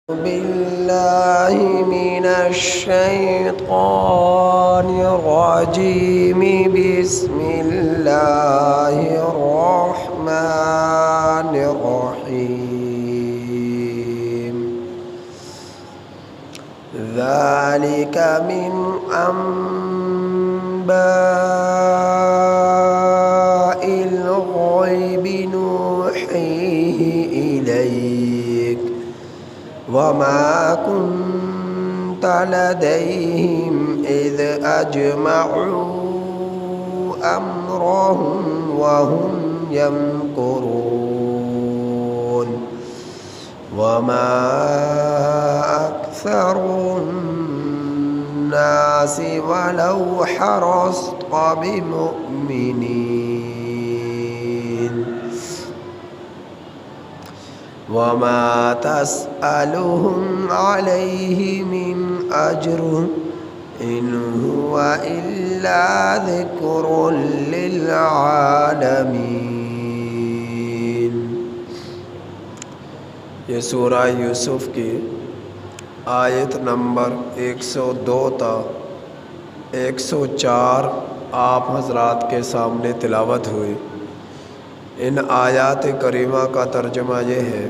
بالله من الشيطان الرجيم. بسم الله الرحمن الرحيم. ذلك من أنباء الغيب نوحيه إليك وما كنت لديهم إذ أجمعوا أمرهم وهم يمكرون وما أكثر الناس ولو حرصت بمؤمنين وما تسألهم عليه من أجر إن هو إلا ذكر للعالمين. یہ سورہ یوسف کی آیت نمبر 102 تا 104 آپ حضرات کے سامنے تلاوت ہوئی. ان آیات کریمہ کا ترجمہ یہ ہے: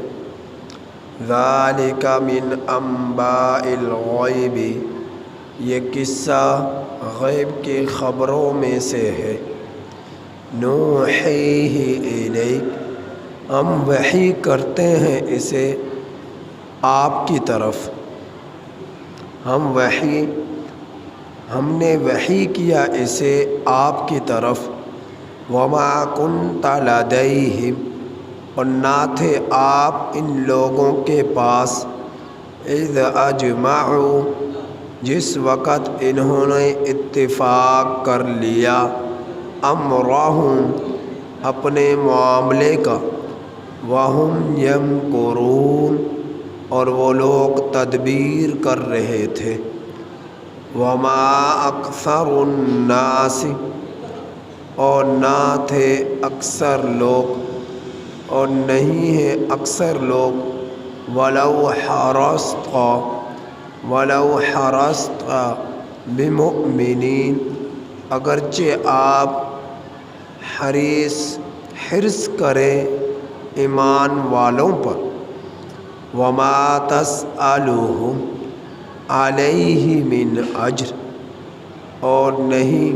ذالک من انباء الغیب، یہ قصہ غیب کی خبروں میں سے ہے. نوحیہ الیک، ہم وحی کرتے ہیں اسے آپ کی طرف. ہم نے وحی کیا اسے آپ کی طرف. وما كنت لديهم، اور نہ تھے آپ ان لوگوں کے پاس. اذ اجمعوا، جس وقت انہوں نے اتفاق کر لیا. امرهم، اپنے معاملے کا. وهم يمكرون، اور وہ لوگ تدبیر کر رہے تھے. وما اکثر الناس، اور نہ تھے اکثر لوگ، اور نہیں ہیں اکثر لوگ. ولو حرصت بمؤمنین، اگرچہ آپ حرص کریں ایمان والوں پر. وما تسألهم علیہ من اجر، اور نہیں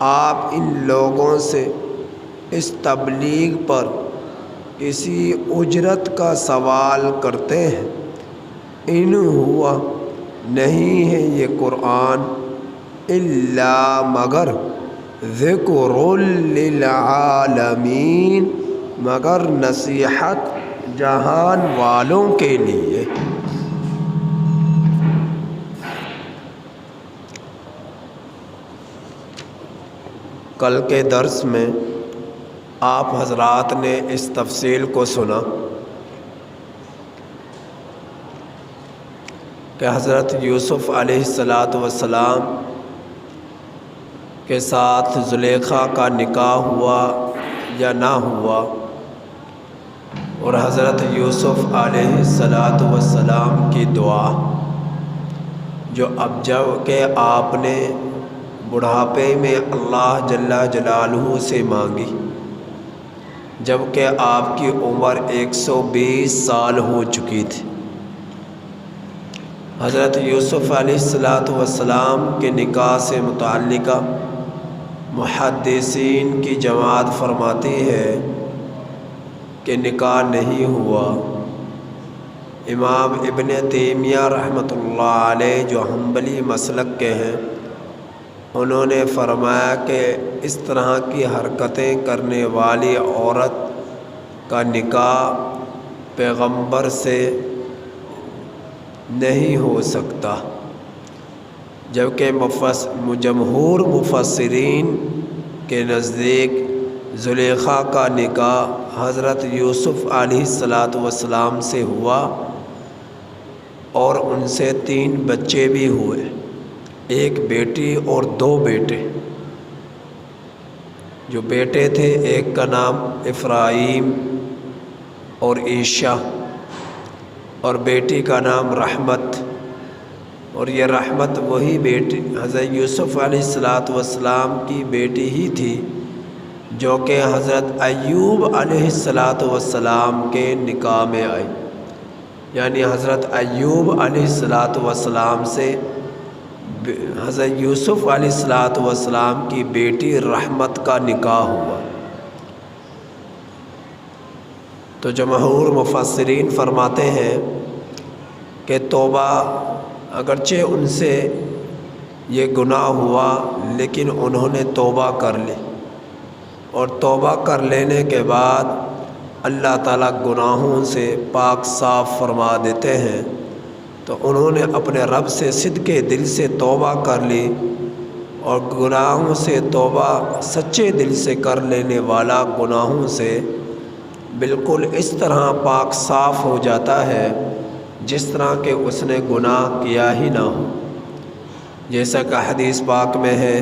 آپ ان لوگوں سے اس تبلیغ پر کسی اجرت کا سوال کرتے ہیں. ان ہوا، نہیں ہے یہ قرآن، الا مگر ذکر للعالمین، مگر نصیحت جہان والوں کے لیے. کل کے درس میں آپ حضرات نے اس تفصیل کو سنا کہ حضرت یوسف علیہ السلام کے ساتھ زلیخا کا نکاح ہوا یا نہ ہوا، اور حضرت یوسف علیہ السلام کی دعا جو اب جب کہ آپ نے بڑھاپے میں اللہ جل جلالہ سے مانگی، جب کہ آپ کی عمر 120 سال ہو چکی تھی. حضرت یوسف علیہ السلام کے نکاح سے متعلقہ محدثین کی جماعت فرماتی ہے کہ نکاح نہیں ہوا. امام ابن تیمیہ رحمۃ اللہ علیہ جو حنبلی مسلک کے ہیں، انہوں نے فرمایا کہ اس طرح کی حرکتیں کرنے والی عورت کا نکاح پیغمبر سے نہیں ہو سکتا، جبکہ جمہور مفسرین کے نزدیک زلیخا کا نکاح حضرت یوسف علیہ السلام سے ہوا، اور ان سے 3 بچے بھی ہوئے، ایک بیٹی اور 2 بیٹے. جو بیٹے تھے ایک کا نام افرایم اور عیشا، اور بیٹی کا نام رحمت، اور یہ رحمت وہی بیٹی حضرت یوسف علیہ السلام کی بیٹی ہی تھی جو کہ حضرت ایوب علیہ السلام کے نکاح میں آئی، یعنی حضرت ایوب علیہ السلام سے حضرت یوسف علیہ السلام کی بیٹی رحمت کا نکاح ہوا۔ تو جمہور مفسرین فرماتے ہیں کہ توبہ اگرچہ ان سے یہ گناہ ہوا لیکن انہوں نے توبہ کر لی، اور توبہ کر لینے کے بعد اللہ تعالیٰ گناہوں سے پاک صاف فرما دیتے ہیں۔ تو انہوں نے اپنے رب سے صدقے دل سے توبہ کر لی، اور گناہوں سے توبہ سچے دل سے کر لینے والا گناہوں سے بالکل اس طرح پاک صاف ہو جاتا ہے جس طرح کہ اس نے گناہ کیا ہی نہ ہو، جیسا کہ حدیث پاک میں ہے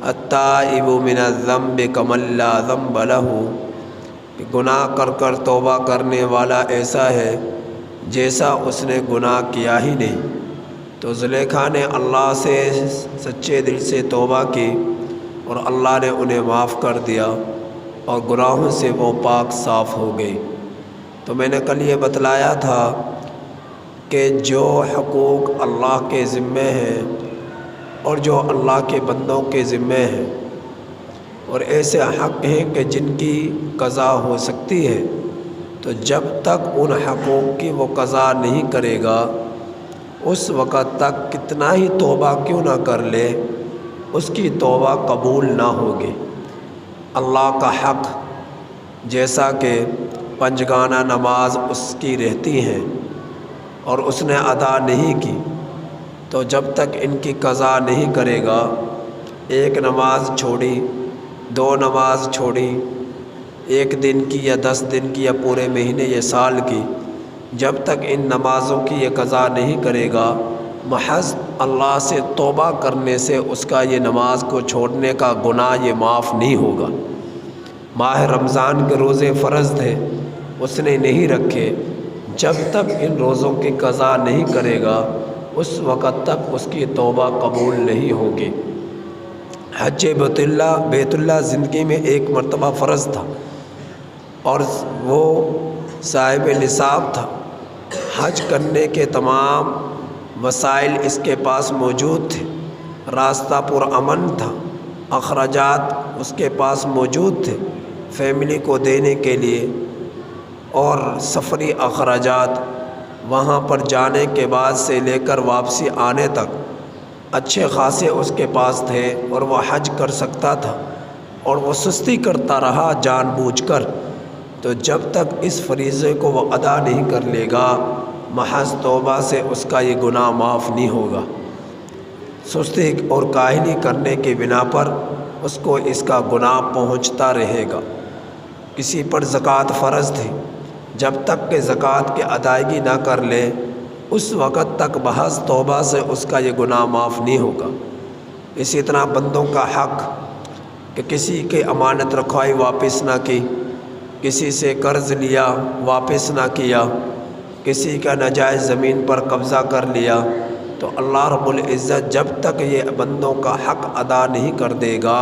التائب من الذنب کمن لا ذنب لہ، کہ گناہ کر کر توبہ کرنے والا ایسا ہے جیسا اس نے گناہ کیا ہی نہیں۔ تو زلیخا نے اللہ سے سچے دل سے توبہ کی اور اللہ نے انہیں معاف کر دیا اور گناہوں سے وہ پاک صاف ہو گئی۔ تو میں نے کل یہ بتلایا تھا کہ جو حقوق اللہ کے ذمے ہیں اور جو اللہ کے بندوں کے ذمے ہیں، اور ایسے حق ہیں کہ جن کی قضا ہو سکتی ہے، تو جب تک ان حقوق کی وہ قضا نہیں کرے گا اس وقت تک کتنا ہی توبہ کیوں نہ کر لے اس کی توبہ قبول نہ ہوگی۔ اللہ کا حق جیسا کہ پنجگانہ نماز اس کی رہتی ہے اور اس نے ادا نہیں کی، تو جب تک ان کی قضا نہیں کرے گا، ایک نماز چھوڑی، دو نماز چھوڑی، ایک دن کی یا 10 دن کی یا پورے مہینے یا سال کی، جب تک ان نمازوں کی یہ قضا نہیں کرے گا، محض اللہ سے توبہ کرنے سے اس کا یہ نماز کو چھوڑنے کا گناہ یہ معاف نہیں ہوگا۔ ماہ رمضان کے روزے فرض تھے، اس نے نہیں رکھے، جب تک ان روزوں کی قضا نہیں کرے گا اس وقت تک اس کی توبہ قبول نہیں ہوگی۔ حج بیت اللہ زندگی میں ایک مرتبہ فرض تھا اور وہ صاحب نصاب تھا، حج کرنے کے تمام وسائل اس کے پاس موجود تھے، راستہ پرامن تھا، اخراجات اس کے پاس موجود تھے فیملی کو دینے کے لیے، اور سفری اخراجات وہاں پر جانے کے بعد سے لے کر واپسی آنے تک اچھے خاصے اس کے پاس تھے، اور وہ حج کر سکتا تھا، اور وہ سستی کرتا رہا جان بوجھ کر۔ تو جب تک اس فریضے کو وہ ادا نہیں کر لے گا محض توبہ سے اس کا یہ گناہ معاف نہیں ہوگا۔ سستی اور کاہلی کرنے کی بنا پر اس کو اس کا گناہ پہنچتا رہے گا۔ کسی پر زکوٰۃ فرض تھی، جب تک کہ زکوٰۃ کی ادائیگی نہ کر لے اس وقت تک محض توبہ سے اس کا یہ گناہ معاف نہیں ہوگا۔ اسی طرح بندوں کا حق کہ کسی کے امانت رکھوائی واپس نہ کی، کسی سے قرض لیا واپس نہ کیا، کسی کا ناجائز زمین پر قبضہ کر لیا، تو اللہ رب العزت جب تک یہ بندوں کا حق ادا نہیں کر دے گا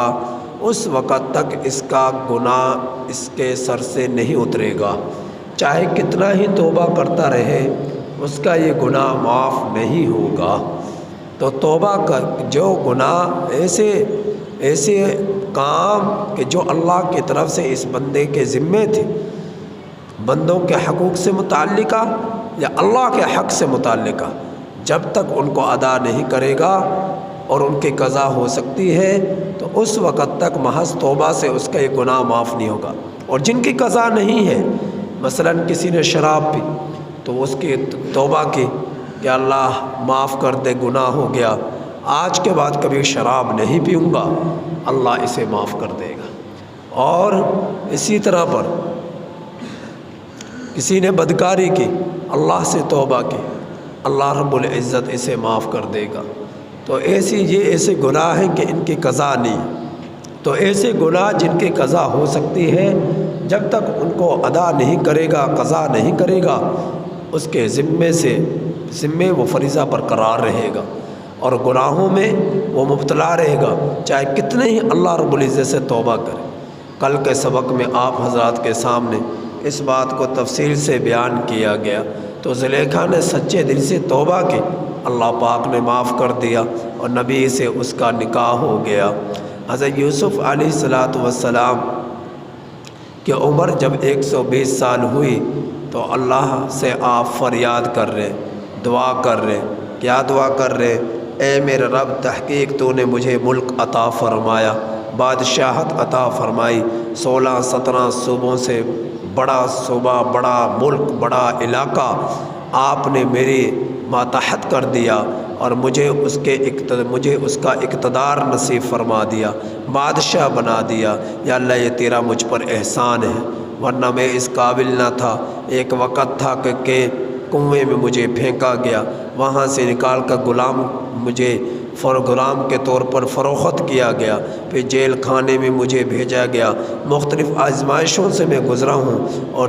اس وقت تک اس کا گناہ اس کے سر سے نہیں اترے گا، چاہے کتنا ہی توبہ کرتا رہے اس کا یہ گناہ معاف نہیں ہوگا۔ تو توبہ کا جو گناہ ایسے کام کہ جو اللہ کی طرف سے اس بندے کے ذمے تھے، بندوں کے حقوق سے متعلقہ یا اللہ کے حق سے متعلقہ، جب تک ان کو ادا نہیں کرے گا اور ان کی قضا ہو سکتی ہے تو اس وقت تک محض توبہ سے اس کا یہ گناہ معاف نہیں ہوگا۔ اور جن کی قضا نہیں ہے، مثلا کسی نے شراب پی تو اس کی توبہ کی کہ اللہ معاف کر دے، گناہ ہو گیا، آج کے بعد کبھی شراب نہیں پیوں گا، اللہ اسے معاف کر دے گا۔ اور اسی طرح پر کسی نے بدکاری کی، اللہ سے توبہ کی، اللہ رب العزت اسے معاف کر دے گا۔ تو یہ ایسے گناہ ہیں کہ ان کی قضا نہیں۔ تو ایسے گناہ جن کی قضا ہو سکتی ہے، جب تک ان کو ادا نہیں کرے گا، قضا نہیں کرے گا، اس کے ذمے وہ فریضہ برقرار رہے گا اور گناہوں میں وہ مبتلا رہے گا، چاہے کتنے ہی اللہ رب العزت سے توبہ کرے۔ کل کے سبق میں آپ حضرات کے سامنے اس بات کو تفصیل سے بیان کیا گیا، تو زلیخا نے سچے دل سے توبہ کی، اللہ پاک نے معاف کر دیا اور نبی سے اس کا نکاح ہو گیا۔ حضرت یوسف علیہ السلام کی عمر جب 120 سال ہوئی تو اللہ سے آپ فریاد کر رہے، دعا کر رہے، کیا دعا کر رہے؟ اے میرے رب، تحقیق تو نے مجھے ملک عطا فرمایا، بادشاہت عطا فرمائی، 16-17 صوبوں سے بڑا صوبہ، بڑا ملک، بڑا علاقہ آپ نے میری ماتحت کر دیا اور مجھے اس کا اقتدار نصیب فرما دیا، بادشاہ بنا دیا۔ یا اللہ یہ تیرا مجھ پر احسان ہے، ورنہ میں اس قابل نہ تھا۔ ایک وقت تھا کہ کنویں میں مجھے پھینکا گیا، وہاں سے نکال کر مجھے غلام کے طور پر فروخت کیا گیا، پھر جیل خانے میں مجھے بھیجا گیا، مختلف آزمائشوں سے میں گزرا ہوں، اور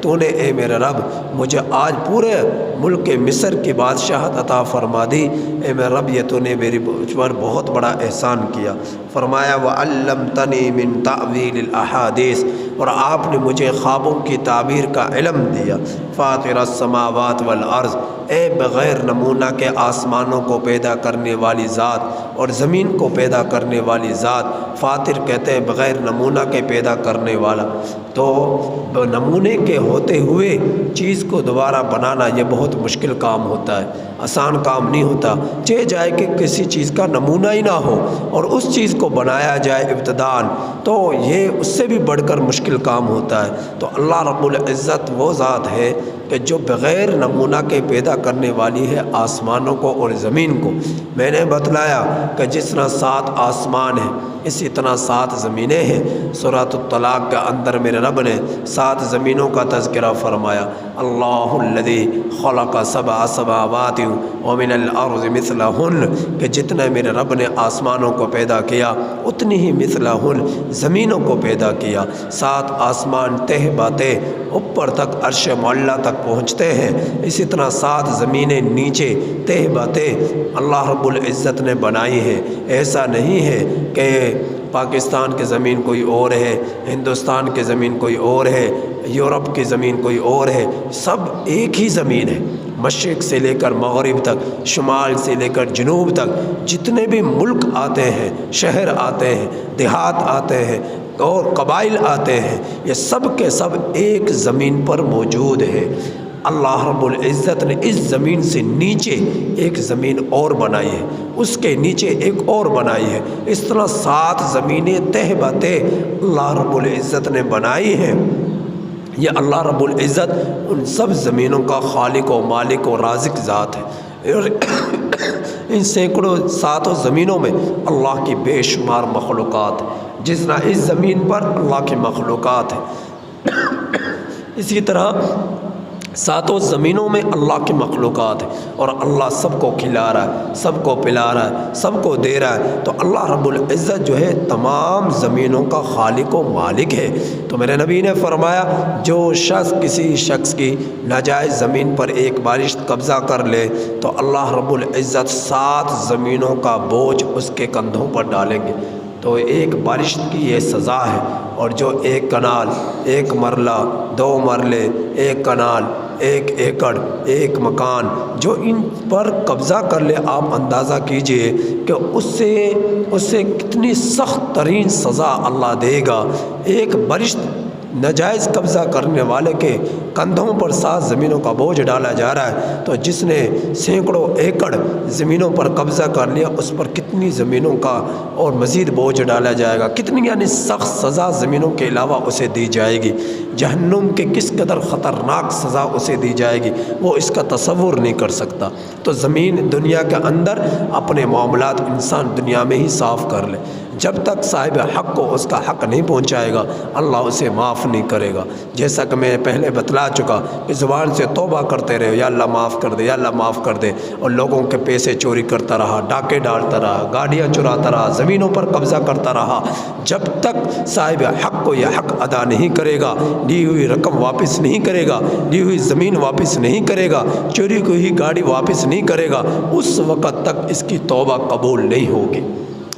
تو نے اے میرے رب مجھے آج پورے ملک مصر کی بادشاہت عطا فرما دی۔ اے میرے رب یہ تو نے میری پر بہت بڑا احسان کیا۔ فرمایا وَعَلَّمْتَنِي مِن تَأْوِيلِ الْأَحَادِيثِ، اور آپ نے مجھے خوابوں کی تعبیر کا علم دیا۔ فاطر السماوات والارض، اے بغیر نمونہ کے آسمانوں کو پیدا کرنے والی ذات اور زمین کو پیدا کرنے والی ذات۔ فاطر کہتے ہیں بغیر نمونہ کے پیدا کرنے والا، تو نمونے کے ہوتے ہوئے چیز کو دوبارہ بنانا یہ بہت مشکل کام ہوتا ہے، آسان کام نہیں ہوتا۔ چاہے جائے کہ کسی چیز کا نمونہ ہی نہ ہو اور اس چیز کو بنایا جائے ابتداءً، تو یہ اس سے بھی بڑھ کر مشکل کام ہوتا ہے۔ تو اللہ رب العزت وہ ذات ہے کہ جو بغیر نمونہ کے پیدا کرنے والی ہے آسمانوں کو اور زمین کو۔ میں نے بتلایا کہ جس طرح 7 آسمان ہیں اسی طرح 7 زمینیں ہیں۔ سورۃ الطلاق کے اندر میرے رب نے 7 زمینوں کا تذکرہ فرمایا۔ اللہ الذی خلق 7 سماوات ومن الارض مثلہن، کہ جتنا میرے رب نے آسمانوں کو پیدا کیا اتنی ہی مثلہن زمینوں کو پیدا کیا۔ 7 آسمان تہ باتیں اوپر تک عرش معلیٰ تک پہنچتے ہیں، اسی طرح 7 زمینیں نیچے تہ باتیں اللہ رب العزت نے بنائی ہے۔ ایسا نہیں ہے کہ پاکستان کی زمین کوئی اور ہے، ہندوستان کی زمین کوئی اور ہے، یورپ کی زمین کوئی اور ہے، سب ایک ہی زمین ہے۔ مشرق سے لے کر مغرب تک، شمال سے لے کر جنوب تک جتنے بھی ملک آتے ہیں، شہر آتے ہیں، دیہات آتے ہیں اور قبائل آتے ہیں، یہ سب کے سب ایک زمین پر موجود ہے۔ اللہ رب العزت نے اس زمین سے نیچے ایک زمین اور بنائی ہے، اس کے نیچے ایک اور بنائی ہے، اس طرح 7 زمینیں تہ بتہ اللہ رب العزت نے بنائی ہیں۔ یہ اللہ رب العزت ان سب زمینوں کا خالق و مالک و رازق ذات ہے، اور ان سینکڑوں 7 زمینوں میں اللہ کی بے شمار مخلوقات ہیں۔ جس طرح اس زمین پر اللہ کی مخلوقات ہیں، اسی طرح 7 زمینوں میں اللہ کی مخلوقات ہیں، اور اللہ سب کو کھلا رہا ہے، سب کو پلا رہا ہے، سب کو دے رہا ہے۔ تو اللہ رب العزت جو ہے تمام زمینوں کا خالق و مالک ہے۔ تو میرے نبی نے فرمایا جو شخص کسی شخص کی ناجائز زمین پر ایک بارش قبضہ کر لے تو اللہ رب العزت 7 زمینوں کا بوجھ اس کے کندھوں پر ڈالیں گے۔ تو ایک بارش کی یہ سزا ہے، اور جو 1 کنال، 1 مرلہ، 2 مرلے، 1 کنال، 1 ایکڑ، 1 مکان جو ان پر قبضہ کر لے، آپ اندازہ کیجئے کہ اس سے کتنی سخت ترین سزا اللہ دے گا۔ ایک بارش ناجائز قبضہ کرنے والے کے کندھوں پر 7 زمینوں کا بوجھ ڈالا جا رہا ہے، تو جس نے سینکڑوں ایکڑ زمینوں پر قبضہ کر لیا اس پر کتنی زمینوں کا اور مزید بوجھ ڈالا جائے گا، کتنی یعنی سخت سزا زمینوں کے علاوہ اسے دی جائے گی۔ جہنم کے کس قدر خطرناک سزا اسے دی جائے گی وہ اس کا تصور نہیں کر سکتا۔ تو زمین دنیا کے اندر اپنے معاملات انسان دنیا میں ہی صاف کر لے، جب تک صاحب حق کو اس کا حق نہیں پہنچائے گا اللہ اسے معاف نہیں کرے گا۔ جیسا کہ میں پہلے بتلا چکا کہ زبان سے توبہ کرتے رہے، یا اللہ معاف کر دے، یا اللہ معاف کر دے، اور لوگوں کے پیسے چوری کرتا رہا، ڈاکے ڈالتا رہا، گاڑیاں چراتا رہا، زمینوں پر قبضہ کرتا رہا، جب تک صاحب حق کو یہ حق ادا نہیں کرے گا، دی ہوئی رقم واپس نہیں کرے گا، دی ہوئی زمین واپس نہیں کرے گا، چوری کی ہوئی گاڑی واپس نہیں کرے گا، اس وقت تک اس کی توبہ قبول نہیں ہوگی،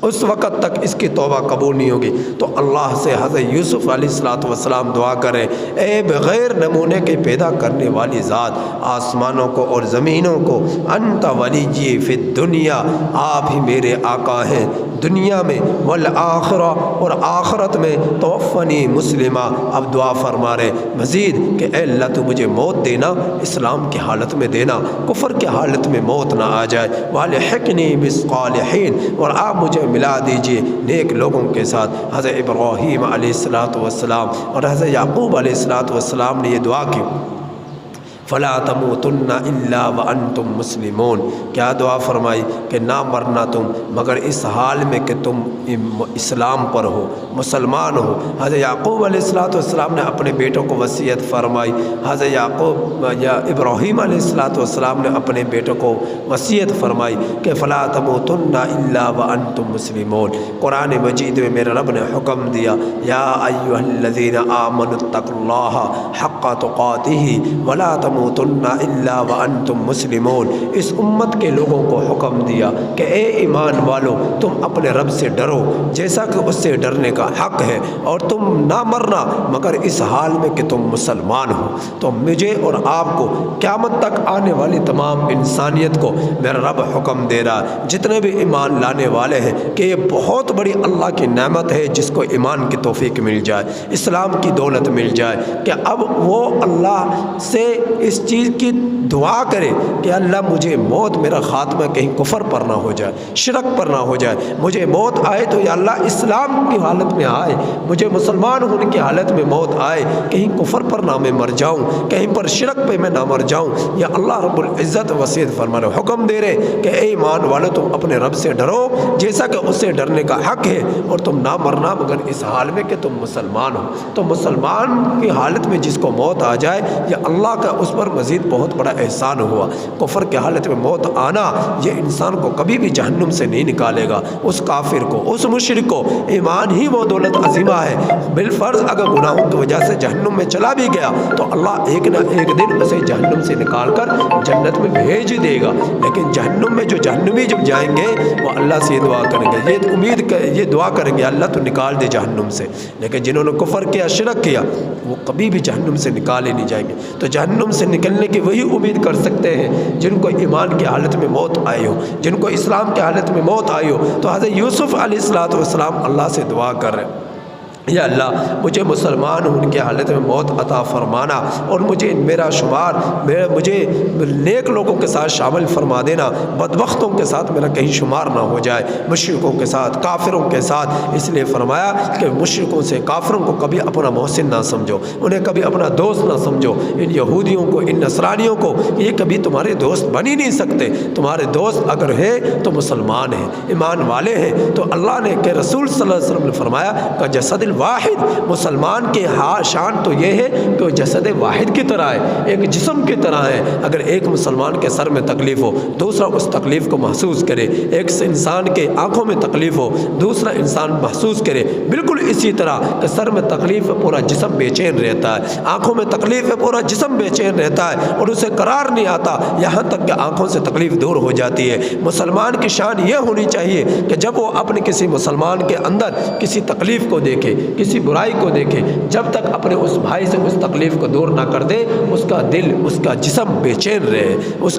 اس وقت تک اس کی توبہ قبول نہیں ہوگی۔ تو اللہ سے حضرت یوسف علیہ السلام دعا کریں، اے بغیر نمونے کے پیدا کرنے والی ذات، آسمانوں کو اور زمینوں کو، انت ولی فی الدنیا، آپ ہی میرے آقا ہیں دنیا میں، والآخرہ اور آخرت میں، توفنی مسلمہ، اب دعا فرما رہے مزید کہ اے اللہ تو مجھے موت دینا، اسلام کی حالت میں دینا، کفر کی حالت میں موت نہ آ جائے، والحقنی بالصالحین، اور آپ مجھے ملا دیجئے نیک لوگوں کے ساتھ۔ حضرت ابراہیم علیہ السلام اور حضرت یعقوب علیہ السلام نے یہ دعا کی، فلا تموتن الا وانتم مسلمون، کیا دعا فرمائی کہ نہ مرنا تم مگر اس حال میں کہ تم اسلام پر ہو، مسلمان ہو۔ حضرت یعقوب علیہ السلام نے اپنے بیٹوں کو وصیت فرمائی، حضرت ابراہیم علیہ السلام نے اپنے بیٹوں کو وصیت فرمائی کہ فلا تموتن الا وانتم مسلمون۔ قرآن مجید میں میرے رب نے حکم دیا، یا ایھا الذین آمنوا اتقوا اللہ حق تقاتہ ولا تموتن الا وانتم مسلمون۔ اس امت کے لوگوں کو حکم دیا کہ اے ایمان والو، تم اپنے رب سے ڈرو جیسا کہ اس سے ڈرنے کا حق ہے، اور تم نہ مرنا مگر اس حال میں کہ تم مسلمان ہو۔ تو مجھے اور آپ کو، قیامت تک آنے والی تمام انسانیت کو میرا رب حکم دے رہا ہے، جتنے بھی ایمان لانے والے ہیں، کہ یہ بہت بڑی اللہ کی نعمت ہے جس کو ایمان کی توفیق مل جائے، اسلام کی دولت مل جائے، کہ اب وہ اللہ سے اس چیز کی دعا کرے کہ اللہ مجھے موت، میرا خاتمہ کہیں کفر پر نہ ہو جائے، شرک پر نہ ہو جائے، مجھے موت آئے تو یا اللہ اسلام کی حالت میں آئے، مجھے مسلمان ہونے کی حالت میں موت آئے، کہیں کفر پر نہ میں مر جاؤں، کہیں پر شرک پہ میں نہ مر جاؤں۔ یا اللہ رب العزت وصیت فرما رہے، حکم دے رہے کہ اے ایمان والو، تم اپنے رب سے ڈرو جیسا کہ اس سے ڈرنے کا حق ہے، اور تم نہ مرنا مگر اس حال میں کہ تم مسلمان ہو۔ تو مسلمان کی حالت میں جس کو موت آ جائے، یا اللہ کا اس پر مزید بہت بڑا احسان ہوا۔ کفر کی حالت میں موت آنا یہ انسان کو کبھی بھی جہنم سے نہیں نکالے گا، اس کافر کو، اس مشرک کو۔ ایمان ہی وہ دولت عظیمہ ہے، بالفرض اگر گناہوں کی وجہ سے جہنم میں چلا بھی گیا تو اللہ ایک نہ ایک دن اسے جہنم سے نکال کر جنت میں بھیج دے گا، لیکن جہنم میں جو جہنمی جب جائیں گے وہ اللہ سے دعا کریں گے، یہ دعا کریں گے اللہ تو نکال دے جہنم سے، لیکن جنہوں نے کفر کیا، شرک کیا، وہ کبھی بھی جہنم سے نکالے نہیں جائیں گے۔ تو جہنم سے نکلنے کی وہی امید کر سکتے ہیں جن کو ایمان کی حالت میں موت آئی ہو، جن کو اسلام کی حالت میں موت آئی ہو۔ تو حضرت یوسف علیہ السلام اللہ سے دعا کر رہے ہیں، یا اللہ مجھے مسلمان ہونے کی حالت میں موت عطا فرمانا، اور میرا شمار مجھے نیک لوگوں کے ساتھ شامل فرما دینا، بدبختوں کے ساتھ میرا کہیں شمار نہ ہو جائے، مشرکوں کے ساتھ، کافروں کے ساتھ۔ اس لیے فرمایا کہ مشرکوں سے، کافروں کو کبھی اپنا محسن نہ سمجھو، انہیں کبھی اپنا دوست نہ سمجھو، ان یہودیوں کو، ان نصرانیوں کو، یہ کبھی تمہارے دوست بن ہی نہیں سکتے۔ تمہارے دوست اگر ہے تو مسلمان ہیں، ایمان والے ہیں۔ تو اللہ نے کہ رسول صلی اللہ علیہ وسلم نے فرمایا کہ جسد واحد، مسلمان کے شان تو یہ ہے کہ وہ جسد واحد کی طرح ہے، ایک جسم کی طرح ہے۔ اگر ایک مسلمان کے سر میں تکلیف ہو، دوسرا اس تکلیف کو محسوس کرے، ایک انسان کے آنکھوں میں تکلیف ہو، دوسرا انسان محسوس کرے، بالکل اسی طرح کہ سر میں تکلیف ہے پورا جسم بے چین رہتا ہے، آنکھوں میں تکلیف ہے پورا جسم بے چین رہتا ہے، اور اسے قرار نہیں آتا یہاں تک کہ آنکھوں سے تکلیف دور ہو جاتی ہے۔ مسلمان کی شان یہ ہونی چاہیے کہ جب وہ اپنے کسی مسلمان کے اندر کسی تکلیف کو دیکھے، کسی برائی کو دیکھے، جب تک اپنے اس بھائی سے اس تکلیف کو دور نہ کر دے، اس کا دل، اس کا جسم بے چین رہے، اس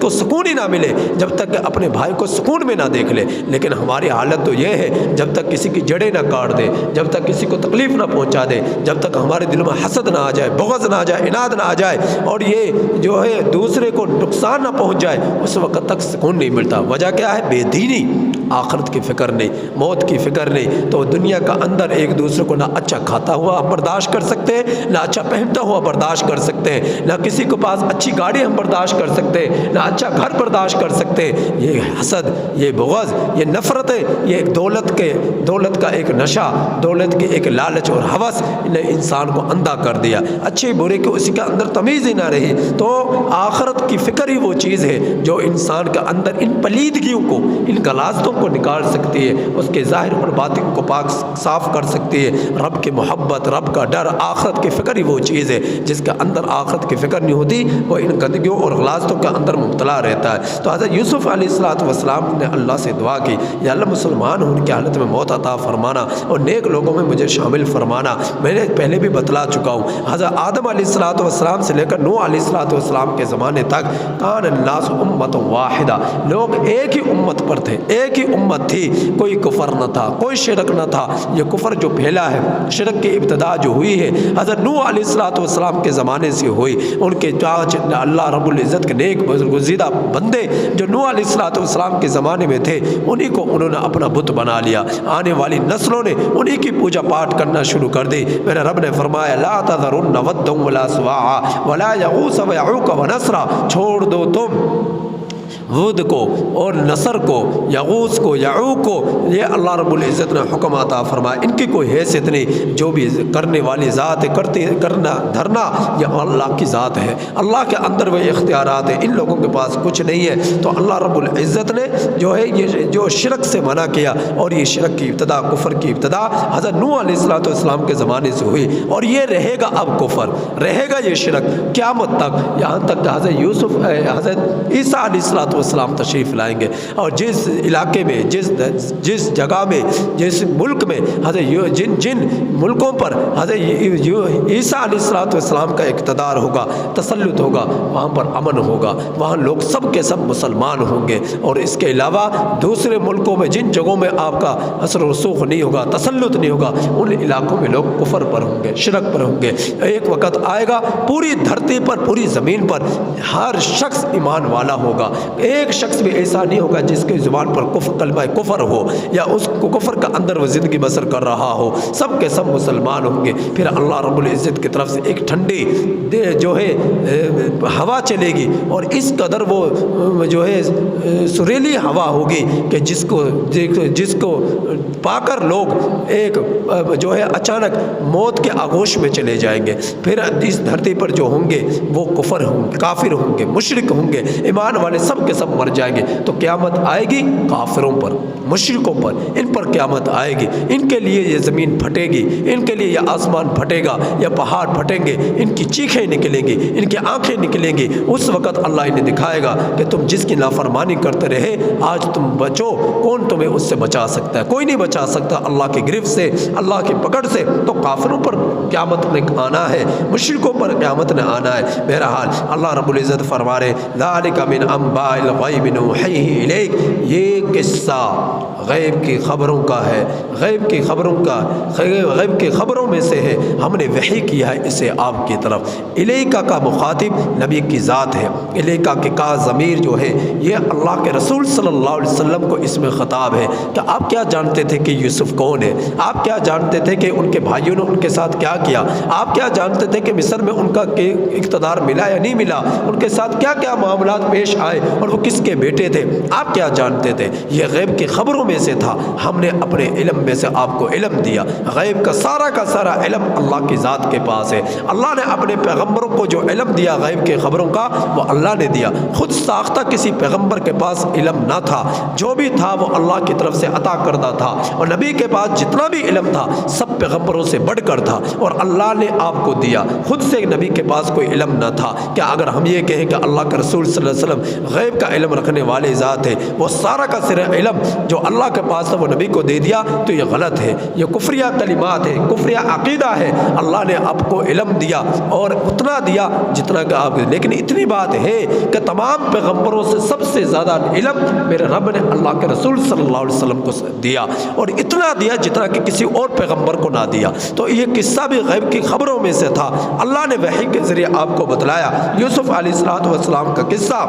کو سکون ہی نہ ملے جب تک کہ اپنے بھائی کو سکون میں نہ دیکھ لے۔ لیکن ہماری حالت تو یہ ہے، جب تک کسی کی جڑیں نہ کاٹ دے، جب تک کسی کو تکلیف نہ پہنچا دے، جب تک ہمارے دل میں حسد نہ آ جائے، بغض نہ آ جائے، عناد نہ آ جائے، اور یہ جو ہے دوسرے کو نقصان نہ پہنچ جائے، اس وقت تک سکون نہیں ملتا۔ وجہ کیا ہے؟ بے دینی، آخرت کی فکر نہیں، موت کی فکر نہیں۔ تو دنیا کا اندر ایک ایک دوسرے کو نہ اچھا کھاتا ہوا ہم برداشت کر سکتے ہیں، نہ اچھا پہنتا ہوا برداشت کر سکتے ہیں، نہ کسی کے پاس اچھی گاڑی ہم برداشت کر سکتے ہیں، نہ اچھا گھر برداشت کر سکتے ہیں۔ یہ حسد، یہ بغض، یہ نفرت ہے، یہ ایک دولت کا ایک نشہ، دولت کے ایک لالچ اور ہوس نے انسان کو اندھا کر دیا، اچھے برے کی اسی کے اندر تمیز ہی نہ رہی۔ تو آخرت کی فکر ہی وہ چیز ہے جو انسان کے اندر ان پلیدگیوں کو، ان غلاظتوں کو نکال سکتی ہے، اس کے ظاہر اور باطن کو پاک صاف کر سکتی ہے۔ رب کی محبت، رب کا ڈر، آخرت کی فکر ہی وہ چیز ہے جس کے اندر آخرت کی فکر نہیں ہوتی، وہ ان گندگیوں اور غلاظتوں کے اندر مبتلا رہتا ہے۔ تو حضرت یوسف علیہ السلام نے اللہ سے دعا کی، یا اللہ مسلمان ہوں ان کی حالت میں موت عطا فرمانا اور نیک لوگوں میں مجھے شامل فرمانا۔ میں نے پہلے بھی بتلا چکا ہوں، حضرت آدم علیہ السلام سے لے کر نوح علیہ السلام کے زمانے تک کان الناس امت واحدہ، لوگ ایک ہی امت پر تھے، ایک ہی امت تھی، کوئی کفر نہ تھا، کوئی شرک نہ تھا۔ یہ کفر جو پھیلا ہے، شرک کی ابتدا جو ہوئی ہے حضرت نوح علیہ السلام کے زمانے سے ہوئی۔ ان کے پانچ اللہ رب العزت کے نیک برگزیدہ بندے جو نوح علیہ السلام کے زمانے میں تھے، انہی کو انہوں نے اپنا بت بنا لیا۔ آنے والی نسلوں نے انہی کی پوجا پاٹ کرنا شروع کر دی۔ میرے رب نے فرمایا لا تذرن ودا ولا سواعا ولا یغوث ویعوق ونسرا، چھوڑ دو تم ود کو اور نصر کو، یغوث کو، یعوق کو، یہ اللہ رب العزت نے حکم عطا فرمایا، ان کی کوئی حیثیت نہیں۔ جو بھی کرنے والی ذات ہے، کرنا دھرنا یہ اللہ کی ذات ہے، اللہ کے اندر وہ اختیارات ہیں، ان لوگوں کے پاس کچھ نہیں ہے۔ تو اللہ رب العزت نے جو ہے یہ جو شرک سے منع کیا، اور یہ شرک کی ابتدا، کفر کی ابتدا حضرت نوح علیہ السلام کے زمانے سے ہوئی، اور یہ رہے گا، اب کفر رہے گا، یہ شرک قیامت تک، یہاں تک کہ حضرت عیسیٰ علیہ السلام تشریف لائیں گے۔ اور جس علاقے میں، جس جگہ میں، جس ملک میں حضرت جن ملکوں پر حضرت عیسیٰ علیہ السلام کا اقتدار ہوگا، تسلط ہوگا، وہاں پر امن ہوگا، وہاں لوگ سب کے سب مسلمان ہوں گے۔ اور اس کے علاوہ دوسرے ملکوں میں جن جگہوں میں آپ کا اثر و رسوخ نہیں ہوگا، تسلط نہیں ہوگا، ان علاقوں میں لوگ کفر پر ہوں گے، شرک پر ہوں گے۔ ایک وقت آئے گا پوری دھرتی پر، پوری زمین پر ہر شخص ایمان والا ہوگا، ایک شخص بھی ایسا نہیں ہوگا جس کی زبان پر کلمہ کفر ہو یا اس کو کفر کا اندر وہ زندگی بسر کر رہا ہو، سب کے سب مسلمان ہوں گے۔ پھر اللہ رب العزت کی طرف سے ایک ٹھنڈی جو ہے ہوا چلے گی، اور اس قدر وہ جو ہے سریلی ہوا ہوگی کہ جس کو پا کر لوگ ایک جو ہے اچانک موت کے آغوش میں چلے جائیں گے۔ پھر اس دھرتی پر جو ہوں گے وہ کفر ہوں گے، کافر ہوں گے، مشرک ہوں گے، ایمان والے سب کے سب مر جائیں گے۔ تو قیامت آئے گی کافروں پر، مشرکوں پر، ان پر قیامت آئے گی، ان کے لیے یہ زمین پھٹے گی، ان کے لیے یہ آسمان پھٹے گا، یا پہاڑ پھٹیں گے، ان کی چیخیں نکلیں گی، ان کی آنکھیں نکلیں گی۔ اس وقت اللہ انہیں دکھائے گا کہ تم جس کی نافرمانی کرتے رہے، آج تم بچو، کون تمہیں اس سے بچا سکتا ہے؟ کوئی نہیں بچا سکتا اللہ کی گرفت سے، اللہ کی پکڑ سے۔ تو کافروں پر قیامت نے آنا ہے، مشرکوں پر قیامت نے آنا ہے۔ بہرحال اللہ رب العزت فرما رہے ذالک من انباء الغیب نوحیہ الیک، یہ قصہ غیب کی خبروں کا ہے، غیب کی خبروں میں سے ہے، ہم نے وحی کیا ہے اسے آپ کی طرف۔ الیکا کا مخاطب نبی کی ذات ہے، الیکا کے کا ضمیر جو ہے یہ اللہ کے رسول صلی اللہ علیہ وسلم کو اس میں خطاب ہے کہ آپ کیا جانتے تھے کہ یوسف کون ہے؟ آپ کیا جانتے تھے کہ ان کے بھائیوں نے ان کے ساتھ کیا کیا؟ آپ کیا جانتے تھے کہ مصر میں ان کا اقتدار ملا یا نہیں ملا؟ ان کے ساتھ کیا کیا معاملات پیش آئے اور وہ کس کے بیٹے تھے؟ آپ کیا جانتے تھے؟ یہ غیب کی خبروں میں سے تھا، ہم نے اپنے علم میں سے آپ کو علم دیا۔ غیب کا سارا علم اللہ کی ذات کے پاس ہے۔ اللہ نے اپنے پیغمبروں کو جو علم دیا غیب کے خبروں کا، وہ اللہ نے دیا، خود ساختہ کسی پیغمبر کے پاس علم نہ تھا، جو بھی تھا وہ اللہ کی طرف سے عطا کردہ تھا۔ اور نبی کے پاس جتنا بھی علم تھا سب پیغمبروں سے بڑھ کر تھا، اور اللہ نے آپ کو دیا۔ خود سے نبی کے پاس کوئی علم نہ تھا۔ کیا اگر ہم یہ کہیں کہ اللہ کے رسول صلی اللہ علیہ وسلم غیب کا علم رکھنے والے ذات ہے، وہ سارا کا سارا علم جو اللہ کے پاس تھا وہ نبی کو دے دیا، تو یہ غلط ہے، یہ کفریہ کلمات ہے، کفریہ عقیدہ ہے۔ اللہ نے آپ کو علم دیا اور اتنا دیا جتنا کہ آپ، لیکن اتنی بات ہے کہ تمام پیغمبروں سے سب سے زیادہ علم میرے رب نے اللہ کے رسول صلی اللہ علیہ وسلم کو دیا، اور اتنا دیا جتنا کہ کسی اور پیغمبر کو نہ دیا۔ تو یہ قصہ بھی غیب کی خبروں میں سے تھا، اللہ نے وحی کے ذریعے آپ کو بتلایا۔ یوسف علیہ السلام کا قصہ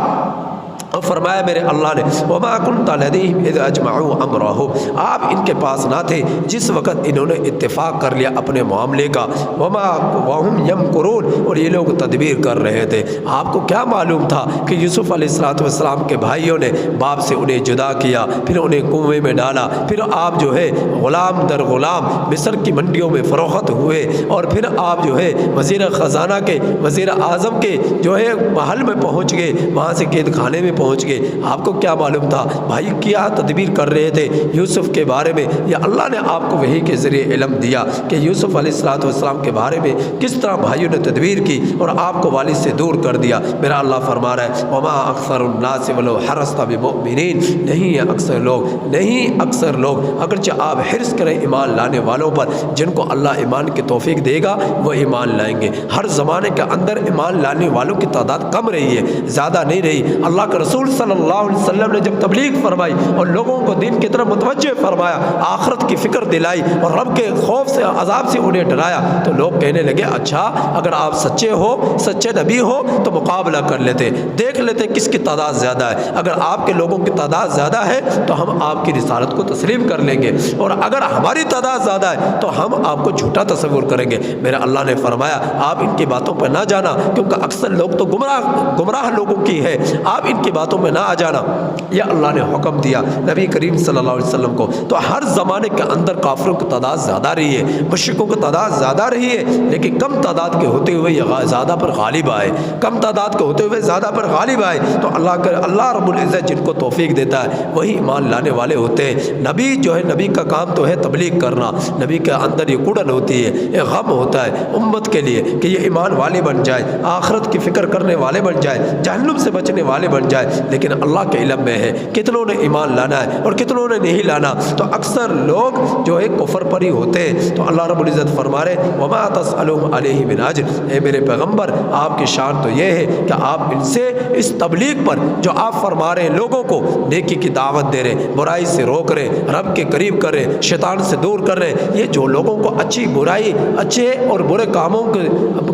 اور فرمایا میرے اللہ نے وما كنت لديهم اذ اجمعوا امرهم، آپ ان کے پاس نہ تھے جس وقت انہوں نے اتفاق کر لیا اپنے معاملے کا، وما وهم يمكرون، اور یہ لوگ تدبیر کر رہے تھے۔ آپ کو کیا معلوم تھا کہ یوسف علیہ السلام کے بھائیوں نے باپ سے انہیں جدا کیا، پھر انہیں کنویں میں ڈالا، پھر آپ جو ہے غلام در غلام مصر کی منڈیوں میں فروخت ہوئے، اور پھر آپ جو ہے وزیر خزانہ کے وزیر اعظم کے جو ہے محل میں پہنچ گئے، وہاں سے قید خانے میں پہنچ گئے۔ آپ کو کیا معلوم تھا؟ بھائی کیا تدبیر کر رہے تھے یوسف کے بارے میں، یا اللہ نے آپ کو وحی کے ذریعے علم دیا کہ یوسف علیہ السلام کے بارے میں کس طرح بھائیوں نے تدبیر کی اور آپ کو والد سے دور کر دیا۔ میرا اللہ فرما رہا ہے وما اکثر الناس ولو حرصت بمؤمنین، نہیں ہے اکثر لوگ، نہیں اکثر لوگ اگرچہ آپ حرص کریں ایمان لانے والوں پر، جن کو اللہ ایمان کی توفیق دے گا وہ ایمان لائیں گے۔ ہر زمانے کے اندر ایمان لانے والوں کی تعداد کم رہی ہے، زیادہ نہیں رہی۔ اللہ کے رسول صلی اللہ علیہ وسلم نے جب تبلیغ فرمائی اور لوگوں کو دین کی طرف متوجہ فرمایا، آخرت کی فکر دلائی اور رب کے خوف سے عذاب سے انہیں ڈرایا، تو لوگ کہنے لگے اچھا اگر آپ سچے ہو، سچے نبی ہو تو مقابلہ کر لیتے، دیکھ لیتے کس کی تعداد زیادہ ہے۔ اگر آپ کے لوگوں کی تعداد زیادہ ہے تو ہم آپ کی رسالت کو تسلیم کر لیں گے، اور اگر ہماری تعداد زیادہ ہے تو ہم آپ کو جھوٹا تصور کریں گے۔ میرا اللہ نے فرمایا آپ ان کی باتوں پر نہ جانا، کیونکہ اکثر لوگ تو گمراہ لوگوں کی ہے، آپ ان کی باتوں میں نہ آ جانا۔ یہ اللہ نے حکم دیا نبی کریم صلی اللہ علیہ وسلم کو۔ تو ہر زمانے کے اندر کافروں کی تعداد زیادہ رہی ہے، مشرکوں کی تعداد زیادہ رہی ہے، لیکن کم تعداد کے ہوتے ہوئے یہ زیادہ پر غالب آئے، کم تعداد کے ہوتے ہوئے زیادہ پر غالب آئے۔ تو اللہ رب العزت جن کو توفیق دیتا ہے وہی ایمان لانے والے ہوتے ہیں۔ نبی جو ہے، نبی کا کام تو ہے تبلیغ کرنا، نبی کے اندر یہ کڑن ہوتی ہے، یہ غم ہوتا ہے امت کے لیے کہ یہ ایمان والے بن جائے، آخرت کی فکر کرنے والے بن جائے، جہنم سے بچنے والے بن جائے۔ لیکن اللہ کے علم میں ہے کتنوں نے ایمان لانا ہے اور کتنوں نے نہیں لانا، تو اکثر لوگ جو ہے کفر پر ہی ہوتے ہیں۔ تو اللہ رب العزت فرما رہے وما تسألهم علیہ من اجر، اے میرے پیغمبر آپ کی شان تو یہ ہے کہ آپ ان سے اس تبلیغ پر جو آپ فرما رہے ہیں، لوگوں کو نیکی کی دعوت دے رہے، برائی سے روک رہے، رب کے قریب کر رہے، شیطان سے دور کر رہے، یہ جو لوگوں کو اچھی برائی، اچھے اور برے کاموں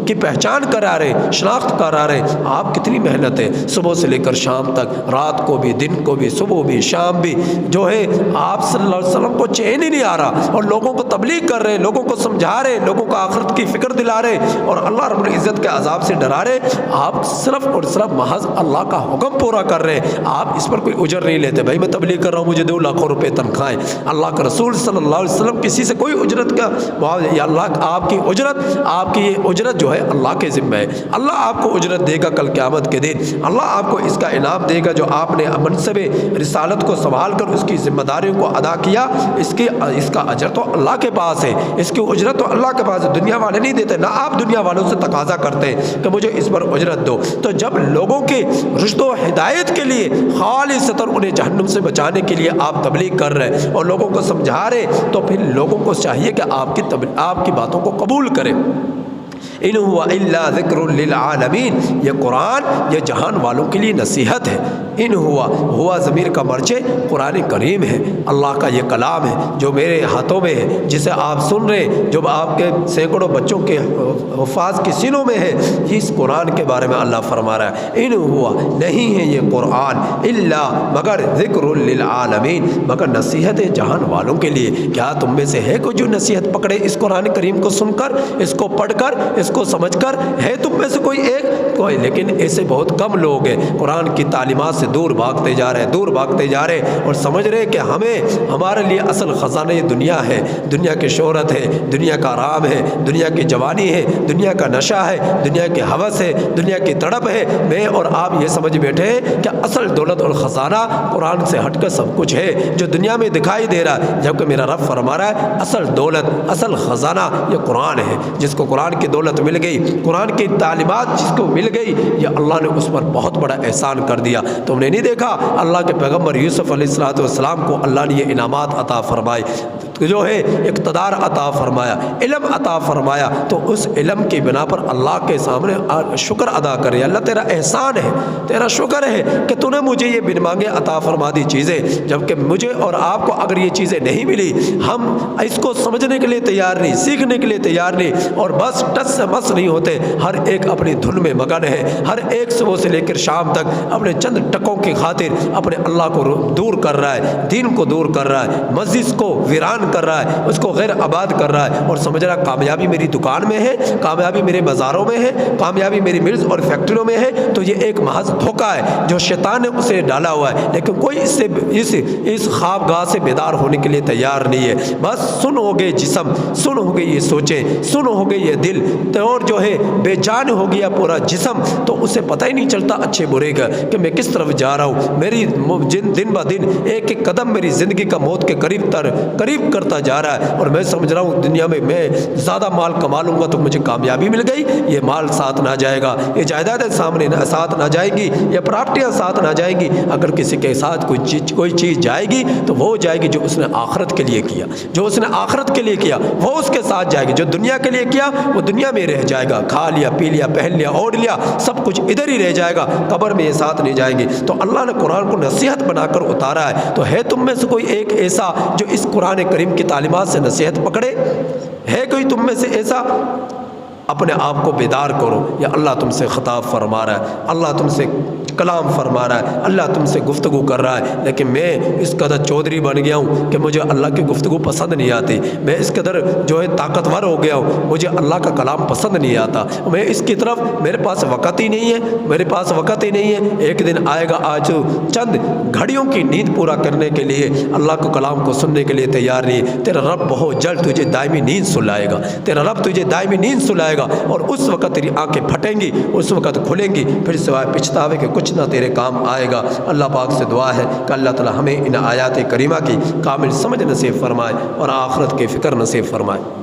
کی پہچان کرا رہے، شناخت کرا رہے، آپ کتنی محنت ہے صبح سے لے کر شام تک، رات کو بھی، دن کو بھی، صبح بھی، شام بھی، جو ہے آپ صلی اللہ علیہ وسلم کو چین ہی نہیں آ رہا، اور لوگوں کو تبلیغ کر رہے، لوگوں کو سمجھا رہے، لوگوں کو آخرت کی فکر دلا رہے اور اللہ رب العزت کے عذاب سے ڈرا رہے۔ آپ صرف اور صرف محض اللہ کا حکم پورا کر رہے، آپ اس پر کوئی اجر نہیں لیتے، بھائی میں تبلیغ کر رہا ہوں مجھے 2 لاکھ روپے تنخواہیں۔ اللہ کے رسول صلی اللہ علیہ وسلم کسی سے کوئی اجرت کا معاوضہ، یا اللہ آپ کی اجرت جو ہے اللہ کے ذمہ ہے، اللہ آپ کو اجرت دے گا کل قیامت کے دن، اللہ آپ کو اس کا انعام دے گا جو آپ نے منصب رسالت کو سنبھال کر اس کی ذمہ داریوں کو ادا کیا، اس کا اجر تو اللہ کے پاس ہے، اس کی اجرت تو اللہ کے پاس ہے، دنیا والے نہیں دیتے، نہ آپ دنیا والوں سے تقاضا کرتے ہیں کہ مجھے اس پر اجرت دو۔ تو جب لوگوں کے رشد و ہدایت کے لیے خالصتاً انہیں جہنم سے بچانے کے لیے آپ تبلیغ کر رہے اور لوگوں کو سمجھا رہے، تو پھر لوگوں کو چاہیے کہ آپ کی باتوں کو قبول کریں۔ ان هو الا ذکر للعالمین، یہ قرآن یہ جہان والوں کے لیے نصیحت ہے۔ ان ہوا ضمیر کا مرجع قرآن کریم ہے، اللہ کا یہ کلام ہے جو میرے ہاتھوں میں ہے، جسے آپ سن رہے ہیں، جو آپ کے سینکڑوں بچوں کے حفاظ کے سینوں میں ہے، اس قرآن کے بارے میں اللہ فرما رہا ہے ان ہوا، نہیں ہے یہ قرآن الا مگر ذکر للعالمین، مگر نصیحت ہے جہان والوں کے لیے۔ کیا تم میں سے ہے کوئی جو نصیحت پکڑے اس قرآن کریم کو سن کر، اس کو پڑھ کر، اس کو سمجھ کر؟ ہے تم میں سے کوئی ایک؟ کوئی، لیکن ایسے بہت کم لوگ ہیں، قرآن کی تعلیمات سے دور بھاگتے جا رہے اور سمجھ رہے کہ ہمارے لیے اصل خزانہ یہ دنیا ہے، دنیا کی شہرت ہے، دنیا کا آرام ہے، دنیا کی جوانی ہے، دنیا کا نشہ ہے، دنیا کی ہوس ہے، دنیا کی تڑپ ہے۔ میں اور آپ یہ سمجھ بیٹھے ہیں کہ اصل دولت اور خزانہ قرآن سے ہٹ کر سب کچھ ہے جو دنیا میں دکھائی دے رہا ہے، جبکہ میرا رب فرما رہا ہے اصل دولت، اصل خزانہ یہ قرآن ہے۔ جس کو قرآن کی دولت مل گئی، قرآن کی تعلیمات جس کو مل گئی، یہ اللہ نے اس پر بہت بڑا احسان کر دیا۔ تم نے نہیں دیکھا اللہ کے پیغمبر یوسف علیہ السلام کو اللہ نے یہ انعامات عطا فرمائے، جو ہے اقتدار عطا فرمایا، علم عطا فرمایا، تو اس علم کی بنا پر اللہ کے سامنے شکر ادا کرے۔ اللہ تیرا احسان ہے، تیرا شکر ہے کہ تو نے مجھے یہ بن مانگے عطا فرما دی چیزیں، جبکہ مجھے اور آپ کو اگر یہ چیزیں نہیں ملی، ہم اس کو سمجھنے کے لیے تیار نہیں، سیکھنے کے لیے تیار نہیں، اور بس ٹس سے مس نہیں ہوتے۔ ہر ایک اپنی دھن میں مگن ہے، ہر ایک صبح سے لے کر شام تک اپنے چند ٹکوں کی خاطر اپنے اللہ کو دور کر رہا ہے، دین کو دور کر رہا ہے، مسجد کو ویران کر رہا ہے، اس کو غیر آباد کر رہا ہے، اور سمجھ رہا کامیابی میری دکان میں ہے، کامیابی میرے بازاروں میں ہے، کامیابی میری ملز اور فیکٹریوں میں ہے۔ تو یہ ایک محض دھوکہ ہے جو شیطان نے اسے ڈالا ہوا ہے، لیکن کوئی اس خواب گاہ سے بیدار ہونے کے لیے تیار نہیں ہے۔ بس سن ہو گئے جسم، سن ہو گئی یہ سوچیں، سن ہو گئی یہ دل، تو اور جو ہے بے جان ہو گیا پورا جسم، تو اسے پتہ ہی نہیں چلتا اچھے برے کا کہ میں کس طرف جا رہا ہوں۔ میری دن بہ دن ایک ایک قدم میری زندگی کا موت کے قریب کرتا جا رہا ہے، اور میں سمجھ رہا ہوں دنیا میں زیادہ مال کما لوں گا تو مجھے کامیابی مل گئی۔ یہ مال ساتھ نہ جائے گا، یہ جائیدادیں سامنے ساتھ نہ جائے گی، یہ پراپرٹیاں ساتھ نہ جائیں گی۔ اگر کسی کے ساتھ کوئی چیز جائے گی تو وہ جائے گی جو اس نے آخرت کے لیے کیا، جو اس نے آخرت کے لیے کیا وہ اس کے ساتھ جائے گی، جو دنیا کے لیے کیا وہ دنیا میں رہ جائے گا، کھا لیا پی لیا پہن لیا اوڑھ لیا سب کچھ ادھر ہی رہ جائے گا، قبر میں یہ ساتھ نہیں جائیں گے۔ تو اللہ نے قرآن کو نصیحت بنا کر اتارا ہے، تو ہے تم میں سے کوئی ایک ایسا جو اس قرآن کریم کی تعلیمات سے نصیحت پکڑے؟ ہے کوئی تم میں سے ایسا؟ اپنے آپ کو بیدار کرو، یا اللہ تم سے خطاب فرما رہا ہے، اللہ تم سے کلام فرما رہا ہے، اللہ تم سے گفتگو کر رہا ہے، لیکن میں اس قدر چودھری بن گیا ہوں کہ مجھے اللہ کی گفتگو پسند نہیں آتی، میں اس قدر جو ہے طاقتور ہو گیا ہوں، مجھے اللہ کا کلام پسند نہیں آتا، میں اس کی طرف میرے پاس وقت ہی نہیں ہے، میرے پاس وقت ہی نہیں ہے۔ ایک دن آئے گا، آج چند گھڑیوں کی نیند پورا کرنے کے لیے اللہ کو کلام کو سننے کے لیے تیار نہیں ہے۔ تیرا رب بہت جلد تجھے دائمی نیند سلائے گا، تیرا رب تجھے دائمی نیند سلائے گا، اور اس وقت تیری آنکھیں پھٹیں گی، اس وقت کھلیں گی، پھر سوائے پچھتاوے کے کچھ نہ تیرے کام آئے گا۔ اللہ پاک سے دعا ہے کہ اللہ تعالی ہمیں ان آیات کریمہ کی کامل سمجھ نصیب فرمائے اور آخرت کی فکر نصیب فرمائے۔